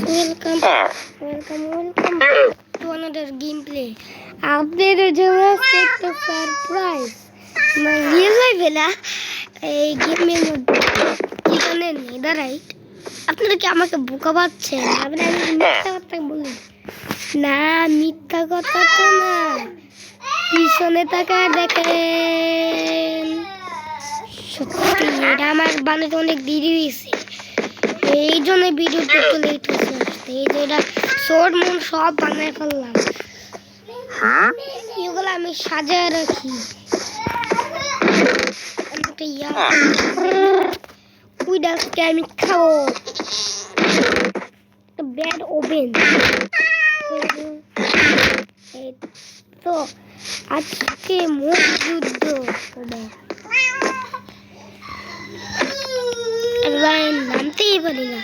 Welcome to another gameplay. আপনাদের জন্য একটা সারপ্রাইজ। আমার রিয়েল লাইফে না, এই গেমের মধ্যে এখানে নেদাররাইট। আপনারা কি আমাকে বোকা পাচ্ছেন? আমি মিথ্যা কথা বলি না, মিথ্যা কথা তো না। পিছনে তাকায় দেখেন, সত্যি এটা আমার বানাতে অনেক দেরি হয়েছে। এই জন্য ভিডিওটা একটু লেট হয়েছে আসতে। এই যে এটা শর্ট মন সব বানায় ফেললাম, এগুলো আমি সাজায় রাখি। ওইটাকে আমি খাবো। Bad oven. তো আজকে মুখ যুদ্ধ হবে। নামতেই পারি না।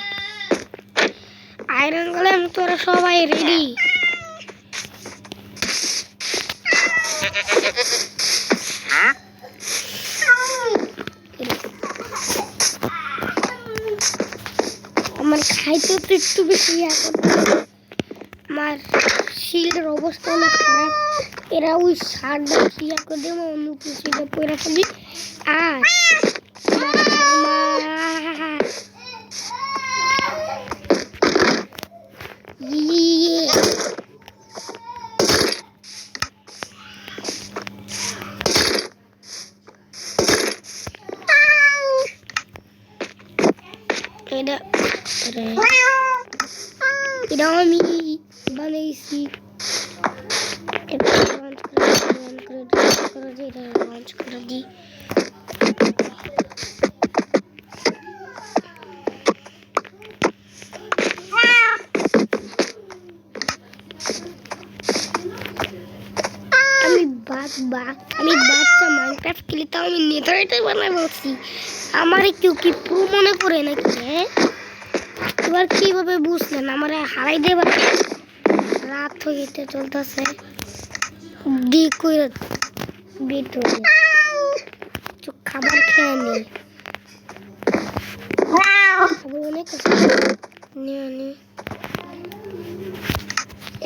আয়রন গোলেম তোরা সবাই রেডি? আমার খাইতে তো একটু বেশি আমার শিল্ডের অবস্থা অনেক খারাপ। এরা ওই সারটা ক্রিয়া করে দেবো, অন্য কিছুটা পয়রা খাবি। আর এটা আমি বানাইছি। লঞ্চ করে দিই। আমি বাচ্চা মাইনক্রাফট খেলি, তাও আমি নেদাররাইটে বানাই বলছি। আমার কেউ কি পুরো মনে করে নাকি? হ্যাঁ, এবার কিভাবে বুঝলেন? আমার হারাই দেবার রাত হয়ে চলতেছে। খাবার খেয়ে নি, অনেক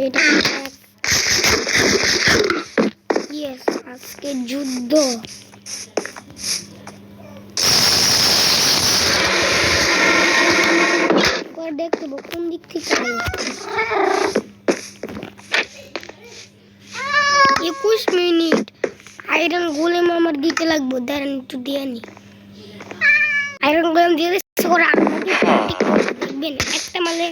এটা আজকে যুদ্ধ। দেখবো কোন দিক থেকে 21 মিনিট আয়রন গোলেম আমার দিতে লাগবে। দাঁড়ান একটু দিয়ে আনি। আয়রন গোলেম দিয়ে দেখবেন একটা মালে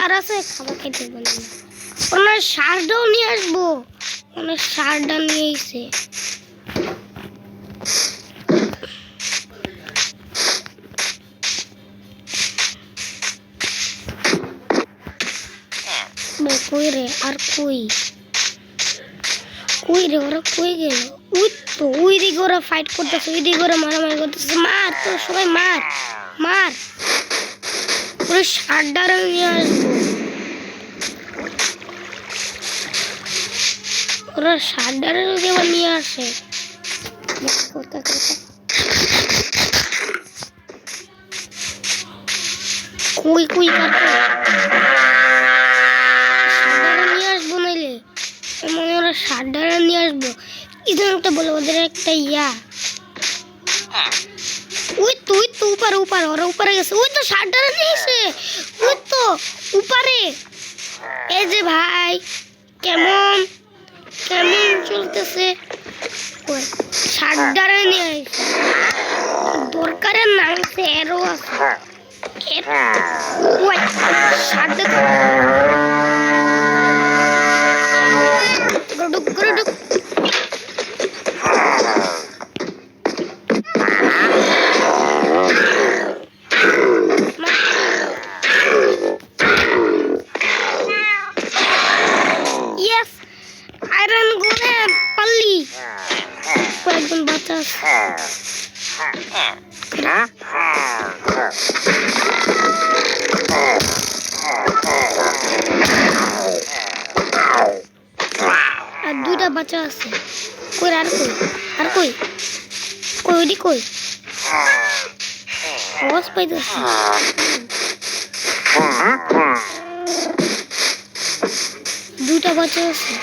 আর আছে খাবার খেতে পারবেন না। ওনার সারটাও নিয়ে আসবো, ওনার সারটা নিয়ে এসে কই রে? আর কই রে? ওরা কই গেল? ওই দিকে ওরা ফাইট করতেছে, ওই দিকে ওরা মারামারি করতেছে। মার তো সবাই, মার মার। ওরা সারডারে নিয়ে আসবো, ওরা সারডারে যদি আবার নিয়ে আসে। কই কই সারডারে নিয়ে আসবো। ইধর একটা বলে ওদের একটা ইয়া। ওই তো উপরে ওরা উপরে গেছে। ওই তো সারডারে নিয়ে এসে, ওই তো উপরে। এই যে ভাই, কেমন চলতেছে? ওই সারডারে নিয়ে এসে দরকারের নামছে এরও আছে। ওই সারডা কয়েকজন বাচ্চা আর দুইটা বাচ্চা আছে। কই আর কই ওইদি কই? আওয়াজ পাইতেছি। দুটা বাচ্চা আছে।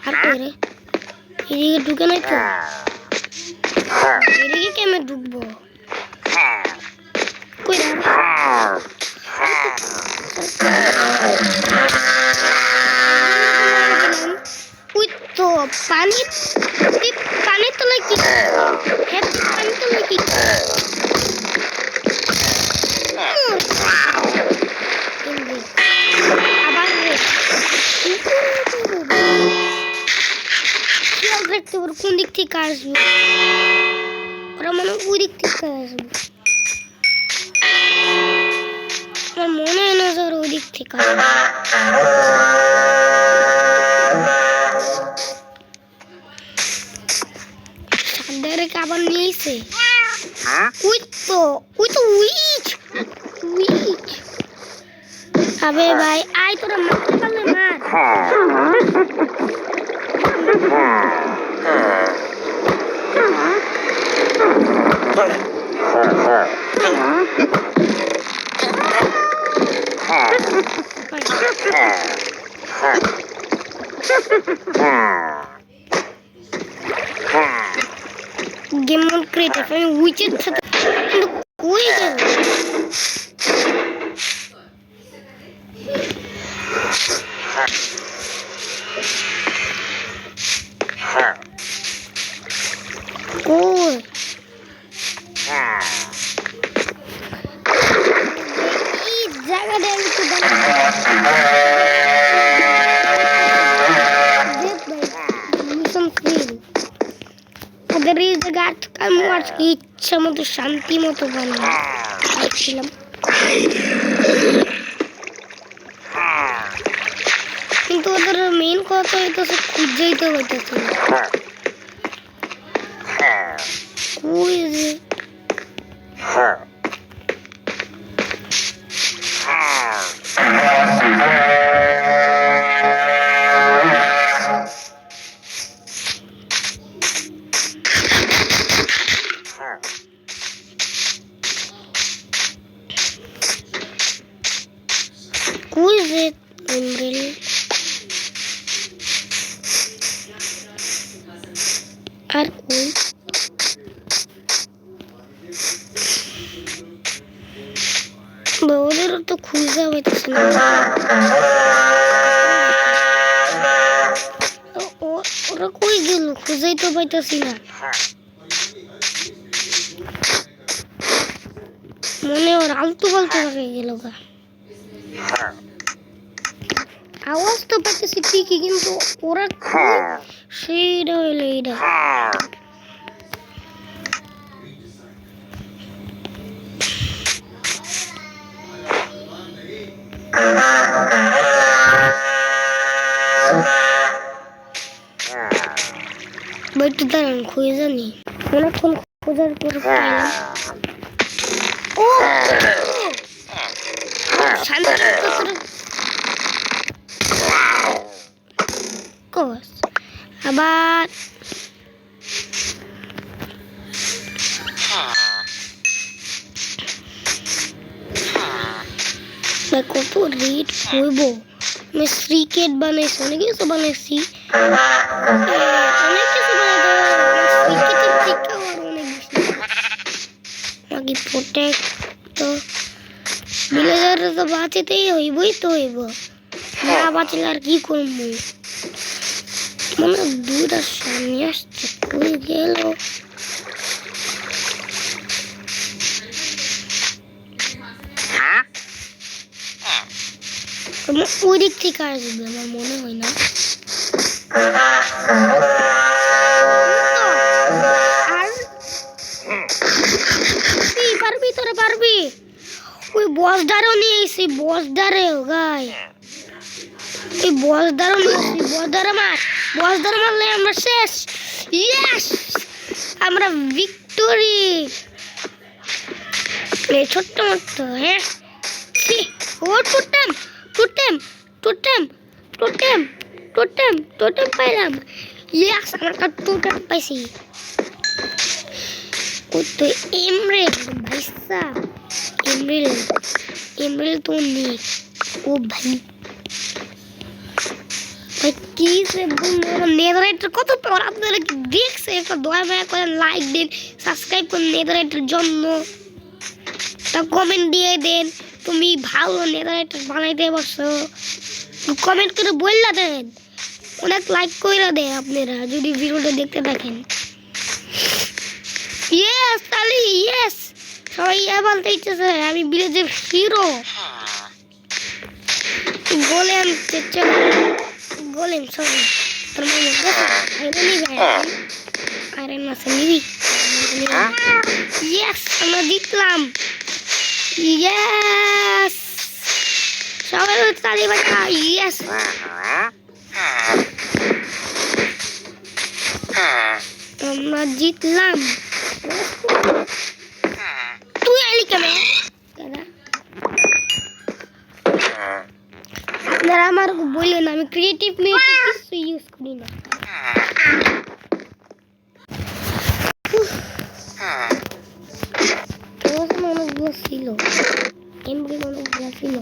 আর কই রে? এদিকে ঢুকে নাই তো। এদিকে কেমনে ঢুকবো? কই রে? ওই তো পানি পানির তলায় কি? হ্যাঁ, পানির তলায় কি? আবার দেখতে পারো কোন দিক থেকে আসবে। ওরা মনে ওই দিক থেকে আসবে। আমার মনে হয় না স্যার ওই দিক থেকে আসবে। সাদারে আবার নিয়েছে। ওই তো উইচ। আবে ভাই আয় তোরা মারতে পারলে মার। গেম মোড ক্রিয়েটিভ আমি উইচের সাথে কিন্তু কই গেল? কই এই জায়গাটা একটু ওদের এই জায়গা আমি আজকে ইচ্ছা মতো শান্তি মতো বানাচ্ছিলাম। কিন্তু ওদের মেইন কথা হইতেছে খুঁজেই তো হইতেছে কই যে কই যে আর কই ওদের তো খুঁজে পাইতেছে না। ওরা কই গেল খুঁজেই তো পাইতেছি না। মনে ওর আলতু ফালতু জায়গায় গেল গা। আওয়াজ তো পাইতেছি ঠিকই কিন্তু ওরা সেইটা হইলো এইটা। বইটা দাঁড়ান খুঁজে জানি অনেকক্ষণ খোঁজার পর পাইলাম। ও আবার কত রেট হইব। আমি ক্রিকেট বানাইছি অনেক কিছু বানাইছি অনেক কিছু বানাই প্রোটেক্ট তো ভিলেজার তো বাঁচিতেই হইবই তো হইব না বাঁচলে আর কি করবো। মনে দুইটা সামনে আসছে কই গেল? ওই দিক থেকে আসবে আমার মনে হয় না। আর পারবি তোরা পারবি। ওই বসদারও নিয়ে এসি বসদারেও গাই এই বসদারও নিয়ে এসি বসদারে মারলে আমরা শেষ। ইয়েস আমরা ভিক্টোরি। এই ছোট্ট মতো হ্যাঁ ও টোটেম পাইলাম। ইয়েস আমরা টোটেম পাইছি। वो तो एमरेल भाई साहब, एमरेल तो नहीं, ओ भाई ভাই কি সে বন্ধুরা নেদাররাইটের কত পাওয়ার আপনারা কি দেখছেন? একটা দয়া মায়া করে লাইক দিন, সাবস্ক্রাইব করুন নেদাররাইটের জন্য, তা কমেন্ট দিয়ে দেন তুমি ভালো নেদাররাইটার বানাইতে পারছো, কমেন্ট করে বললা দেন, অনেক লাইক কইরা দেন আপনারা যদি ভিডিওটা দেখতে থাকেন। ইয়েস তালি ইয়েস, সবাই বলতে ইচ্ছেছে আমি ভিলেজের হিরো। গোলেম গোলেম সরি তোর মনে আয়রন মাসে নিবি। ইয়েস আমরা জিতলাম, ইয়েস সবাই তালি বাজা, ইয়েস আমরা জিতলাম। তুই আইলি কেমন? আপনারা আমার বললেন আমি ক্রিয়েটিভ মেথড কিছু ইউজ করি না। অনেকগুলো ছিল, এমবি অনেকগুলো ছিল,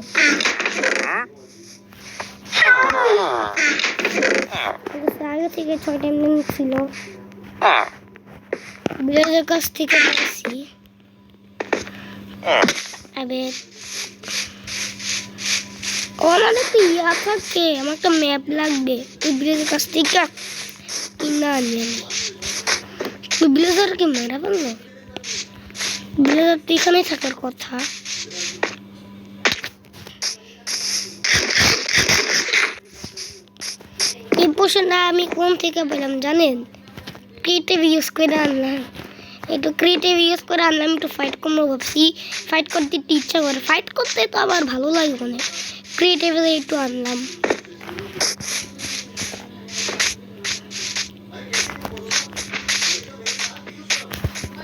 আগে থেকে 6টা এমবি ছিল, বিলেজের কাছ থেকে পেয়েছি। এবার আমাদের তো ইয়া থাকে, আমার একটা ম্যাপ লাগবে ওই বিলেজের কাছ থেকে কিনা আনি আমি। ওই বিলেজার কি মেরা বললো? বিলেজার তো এখানেই থাকার কথা। এই পোশনটা আমি কোন থেকে পেলাম জানেন? ক্রিয়েটিভ ইউজ করে আনলাম, একটু ক্রিয়েটিভ ইউজ করে আনলাম, একটু ফাইট করবো ভাবছি। ফাইট করতে একটু ইচ্ছা করে, ফাইট করতে তো আবার ভালো লাগে অনেক, ক্রিয়েটিভ একটু আনলাম।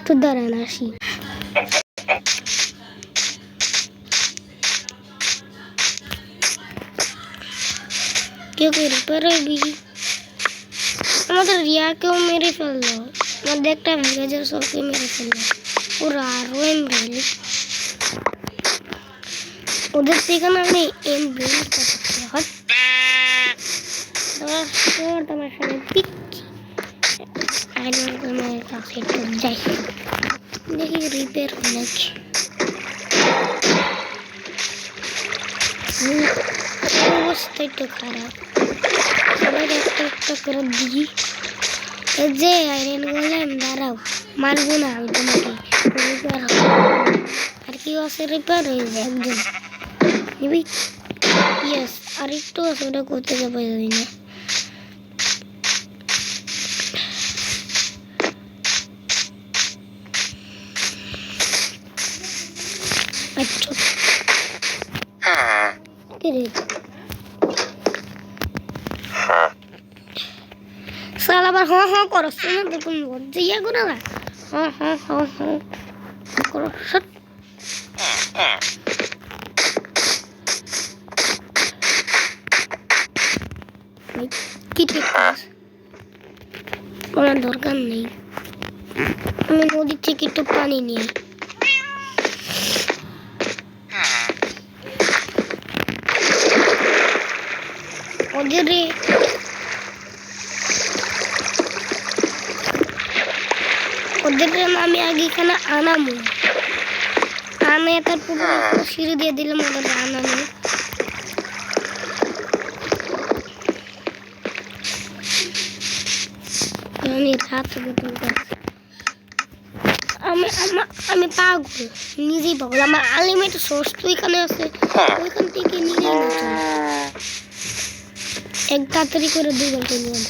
তো দাঁড়ান আসি। কেউ রিপেয়ার হইবি? আমাদের রিয়াকেও মেরে ফেললো, আমাদের একটা ভিলেজের সবকে মেরে ফেললো, ওরা আরো এমবেল। ওদের থেকে আমি এমবেল করতে হয় তোমার সামনে পিচ্ছি। আমার কাছে যাই দেখি রিপেয়ার নাকি। অবস্থাই তো খারাপ, সবাই একটা করে দিই। যে আইরন গোলেম দাঁড়াও, মারবো না আমি তোমাকে, রিপেয়ার হবে আর কি আছে, রিপেয়ার হয়ে যায় একজন নিবি। ইয়েস আর একটু আছে, ওটা করতে যাবো না। আচ্ছা সাল আবার হ হ করো, শুনে দেখুন ইয়া করে না, হ হ হ হ করো সব। কি ঠিক করার দরকার নেই, আমি নদীর থেকে একটু পানি নিই। ওদের আমি আগে এখানে আনামো, আনে তারপর সিঁড়ি দিয়ে দিলাম ওদের আনানো। আমি রাত আমি পাগল, নিজেই পাগল। আমার আনলিমিটেড সোর্স তো এখানে আছে, ওইখান থেকে নিয়ে এক তাড়াতাড়ি করে 2 ঘন্টা নিয়ে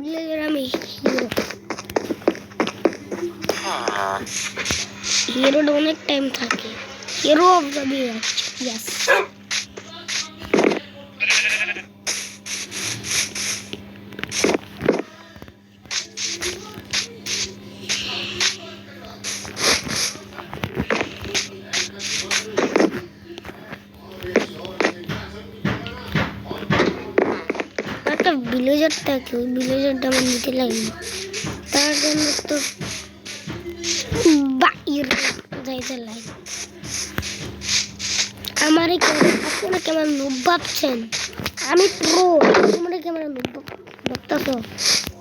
ভিলেজের আমি হিরোটা অনেক টাইম থাকে। Hero of the village, yes. একটা ভিলেজার থাকে, ওই ভিলেজারটা আমার নিতে লাগে, তার জন্য তো বাইরে যাইতে লাগে। আমার আপনারা কেমন নুব ভাবছেন? আমি প্রো, তোমরা কেমন নুব ভাবতেছো?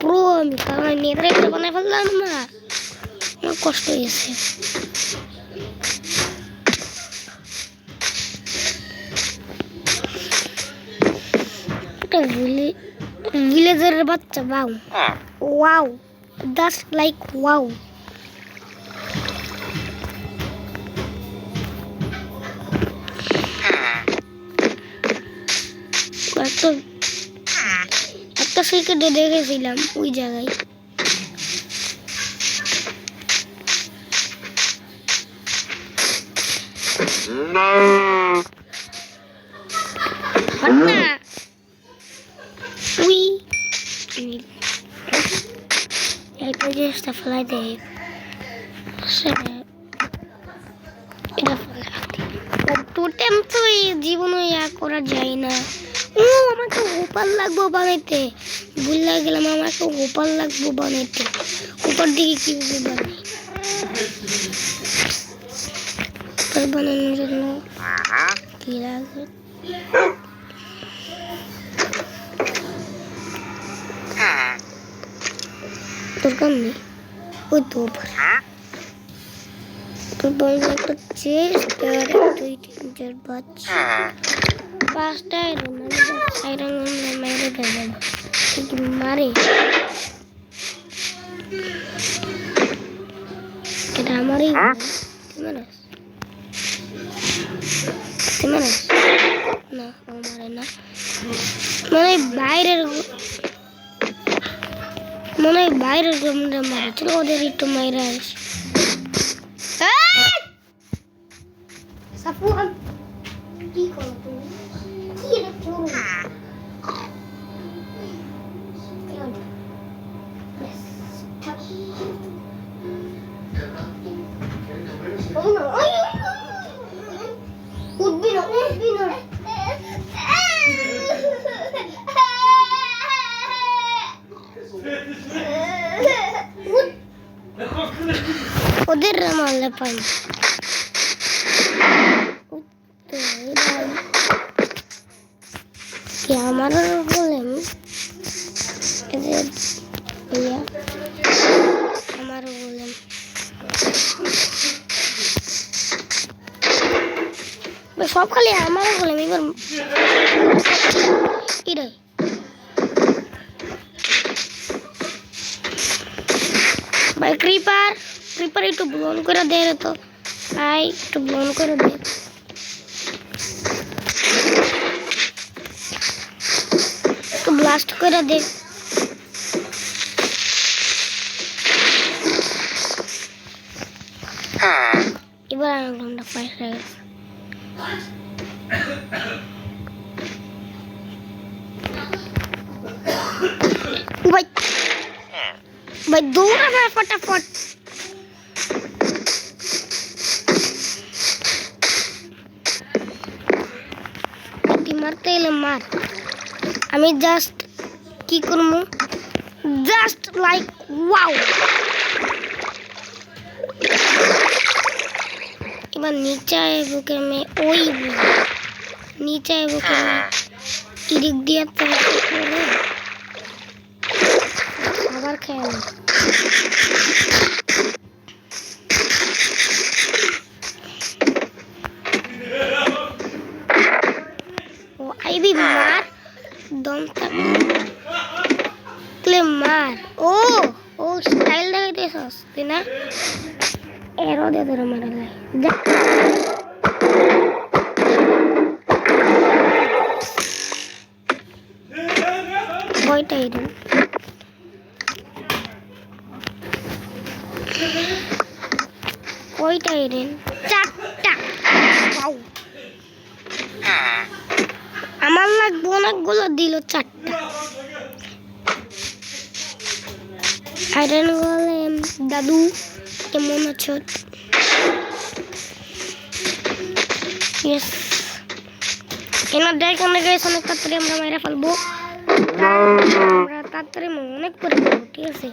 প্রো আমি, কারণ নেতারা একটা বানাই ফেললাম না, আমার কষ্ট হয়েছে। একটা ভিলেজের বাচ্চা, wow wow, just like wow. একটা সেকেন্ডে দেখেছিলাম ওই জায়গায়। এটা জিনিসটা ফেলাই দেয়, টোটেম তো এই জীবনে ইয়া করা যায় না। ও আমাকে গোপাল লাগবো বানাইতে, ভুলে গেলাম আমাকে গোপাল লাগবো বানাইতে। উপর দিকে কিভাবে বানাই বানানোর জন্য কি লাগে? দরকার নেই, ওই তো একটা চেস্ট, 2 3 4 5 5টা আয়রন মেরে দেবেন, ঠিক মারে। এটা আমারই না, আমারে না, মানে বাইরের জমিটা মারে। চলো ওদের একটু মাইরা আসি। সাফওয়ান কি করো তুমি? কি রে করো? উঠবি না। ওদের মারলে পাই আমারও বললেন, ভাইয়া আমারও বললেন। সব খালি আমারও বললেন, এবার এটাই ভাই। ক্রিপার একটু ব্লোন করে দে রে, তো ভাই একটু ব্লোন করে দে। একটু ব্লাস্ট করে দে। এবার আমরা ফাইট হয়ে গেছে। भाई दौड़ा है फटाफट। मारते मार আমি জাস্ট কি করব, জাস্ট লাইক ওয়াও। এবার নিচে বুকে আমি ওই নিচে বুকে ইরিক দিয়ে আবার খেয়াল আইবি মার দম থাকলে মার। ও স্টাইল দেখাইতেছস তুই না, এরো দিয়ে ধরে মারা যায়। কয়টা আইরন চারটা আমার লাগবে অনেকগুলো দিল চারটা আইরন গোলেম দাদু কেমন আছো ইয়েস এনা দেখেন গাইস অনেক তাড়াতাড়ি আমরা মেরে ফেলবো আমরা তাড়াতাড়ি অনেক করে ফেলবো ঠিক আছে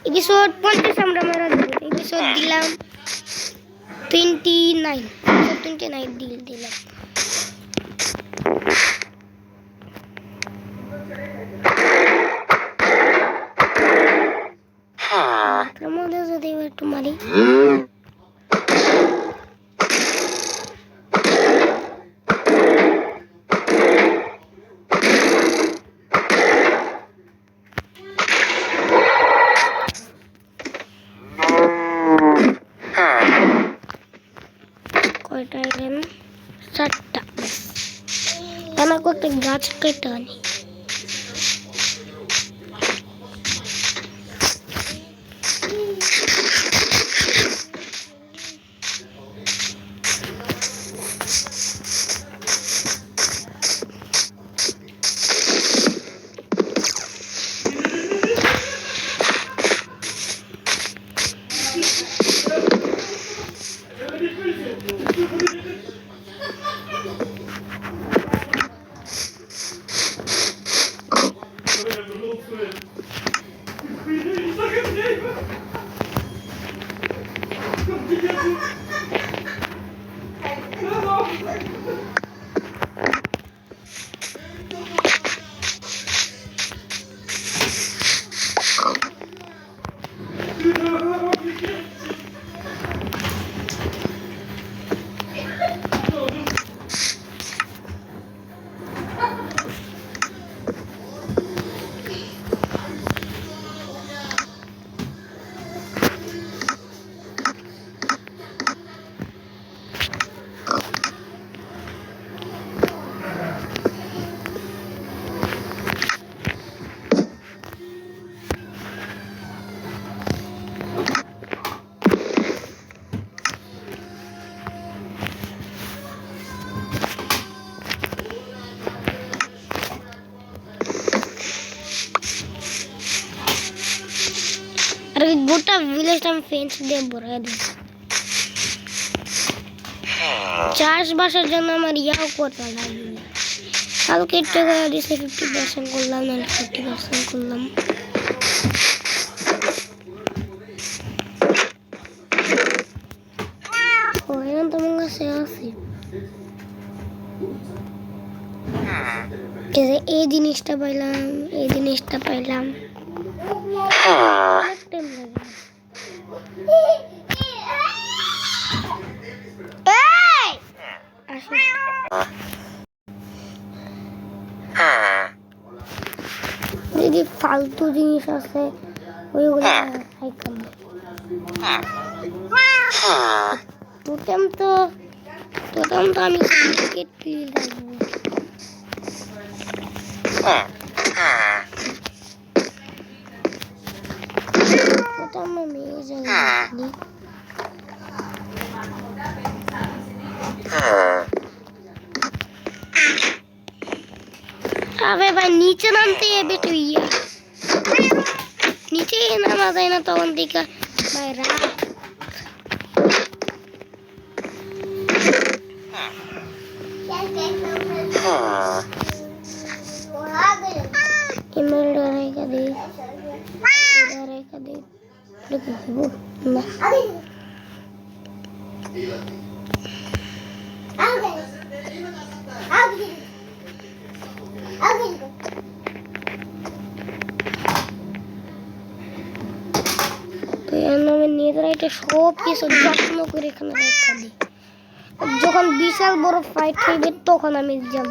এপিসোড 50 আমরা মেরে দেব এপিসোড দিলাম 29 দিলাম তার মধ্যে যদি একটু মারি কয়টা আইরন চারটা আমাকে একটা গাছ কেটে আনি আর এই গোটা ভিলেজটা আমি ফেন্স দিয়ে ভরে দিই চাষবাসের জন্য আমার ইয়াও করতে লাগবে কালকে টাকা দিয়েছে 50% করলাম না 50% করলাম ও এখন তোমার কাছে আছে এই জিনিসটা পাইলাম যদি ফালতু জিনিস আছে ওইগুলো টোটেম তো আমি কেটে লাগবো আমার মেয়ে যাবে আবে ভাই নিচে নামতে হবে তুই নিচে নামা যায় না তখন থেকে ভাই রাত ইমেলটা রেখে দে না এটা সব কিছু যত্ন করে এখানে রেখে দিই যখন বিশাল বড় ফাইট হইবে তখন আমি যাব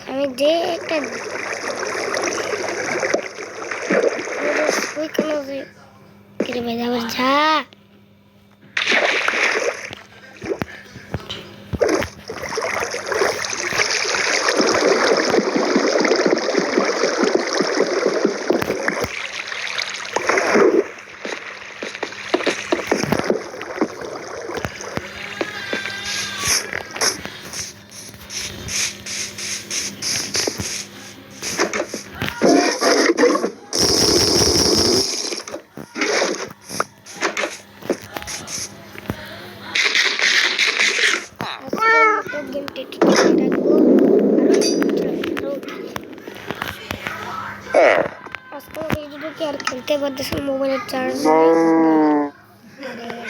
আমি যে একটা ওইখানে যে কেটে বেজাবার যা আজকে ভিডিওটি আর খেলতে পারতেছেন মোবাইলের চার্জ